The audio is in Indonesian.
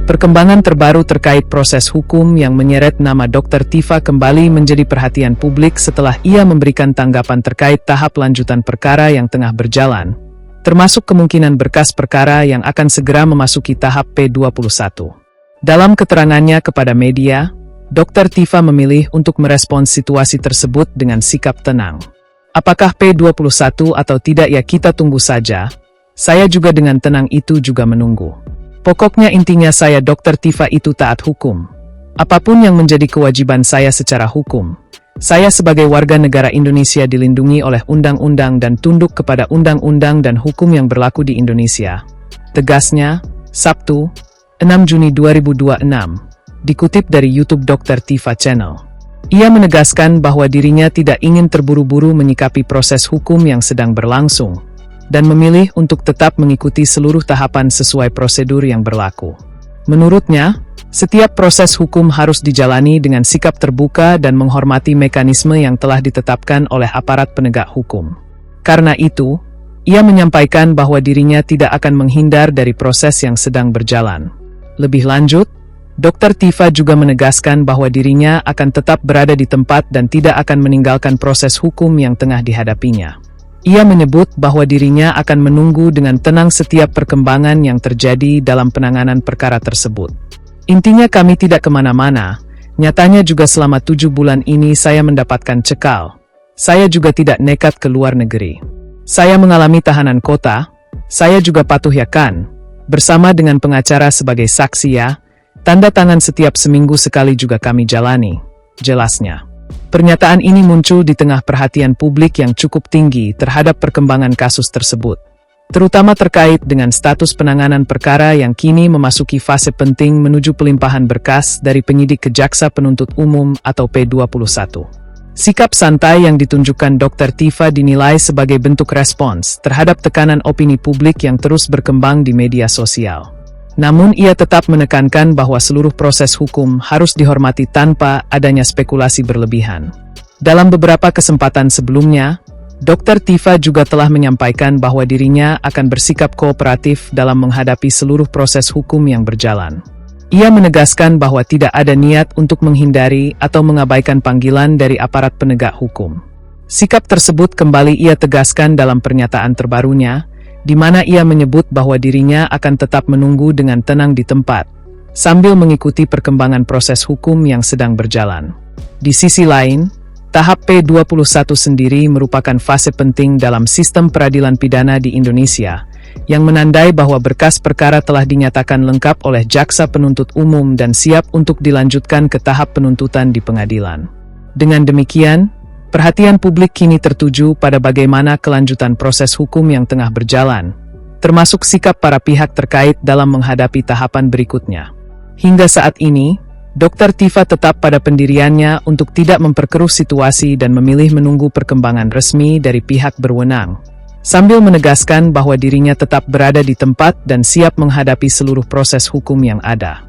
Perkembangan terbaru terkait proses hukum yang menyeret nama Dr. Tifa kembali menjadi perhatian publik setelah ia memberikan tanggapan terkait tahap lanjutan perkara yang tengah berjalan, termasuk kemungkinan berkas perkara yang akan segera memasuki tahap P21. Dalam keterangannya kepada media, Dr. Tifa memilih untuk merespons situasi tersebut dengan sikap tenang. Apakah P21 atau tidak ya kita tunggu saja, saya juga dengan tenang itu juga menunggu. Pokoknya intinya saya Dr. Tifa itu taat hukum. Apapun yang menjadi kewajiban saya secara hukum. Saya sebagai warga negara Indonesia dilindungi oleh undang-undang dan tunduk kepada undang-undang dan hukum yang berlaku di Indonesia. Tegasnya, Sabtu, 6 Juni 2026, dikutip dari YouTube Dr. Tifa Channel. Ia menegaskan bahwa dirinya tidak ingin terburu-buru menyikapi proses hukum yang sedang berlangsung, dan memilih untuk tetap mengikuti seluruh tahapan sesuai prosedur yang berlaku. Menurutnya, setiap proses hukum harus dijalani dengan sikap terbuka dan menghormati mekanisme yang telah ditetapkan oleh aparat penegak hukum. Karena itu, ia menyampaikan bahwa dirinya tidak akan menghindar dari proses yang sedang berjalan. Lebih lanjut, Dr. Tifa juga menegaskan bahwa dirinya akan tetap berada di tempat dan tidak akan meninggalkan proses hukum yang tengah dihadapinya. Ia menyebut bahwa dirinya akan menunggu dengan tenang setiap perkembangan yang terjadi dalam penanganan perkara tersebut. Intinya kami tidak kemana-mana, nyatanya juga selama 7 bulan ini saya mendapatkan cekal. Saya juga tidak nekat ke luar negeri. Saya mengalami tahanan kota, saya juga patuh ya kan, bersama dengan pengacara sebagai saksi ya, tanda tangan setiap seminggu sekali juga kami jalani, jelasnya. Pernyataan ini muncul di tengah perhatian publik yang cukup tinggi terhadap perkembangan kasus tersebut, terutama terkait dengan status penanganan perkara yang kini memasuki fase penting menuju pelimpahan berkas dari penyidik ke jaksa penuntut umum atau P21. Sikap santai yang ditunjukkan Dr. Tifa dinilai sebagai bentuk respons terhadap tekanan opini publik yang terus berkembang di media sosial. Namun ia tetap menekankan bahwa seluruh proses hukum harus dihormati tanpa adanya spekulasi berlebihan. Dalam beberapa kesempatan sebelumnya, Dr. Tifa juga telah menyampaikan bahwa dirinya akan bersikap kooperatif dalam menghadapi seluruh proses hukum yang berjalan. Ia menegaskan bahwa tidak ada niat untuk menghindari atau mengabaikan panggilan dari aparat penegak hukum. Sikap tersebut kembali ia tegaskan dalam pernyataan terbarunya, di mana ia menyebut bahwa dirinya akan tetap menunggu dengan tenang di tempat, sambil mengikuti perkembangan proses hukum yang sedang berjalan. Di sisi lain, tahap P21 sendiri merupakan fase penting dalam sistem peradilan pidana di Indonesia, yang menandai bahwa berkas perkara telah dinyatakan lengkap oleh jaksa penuntut umum dan siap untuk dilanjutkan ke tahap penuntutan di pengadilan. Dengan demikian, perhatian publik kini tertuju pada bagaimana kelanjutan proses hukum yang tengah berjalan, termasuk sikap para pihak terkait dalam menghadapi tahapan berikutnya. Hingga saat ini, Dr. Tifa tetap pada pendiriannya untuk tidak memperkeruh situasi dan memilih menunggu perkembangan resmi dari pihak berwenang, sambil menegaskan bahwa dirinya tetap berada di tempat dan siap menghadapi seluruh proses hukum yang ada.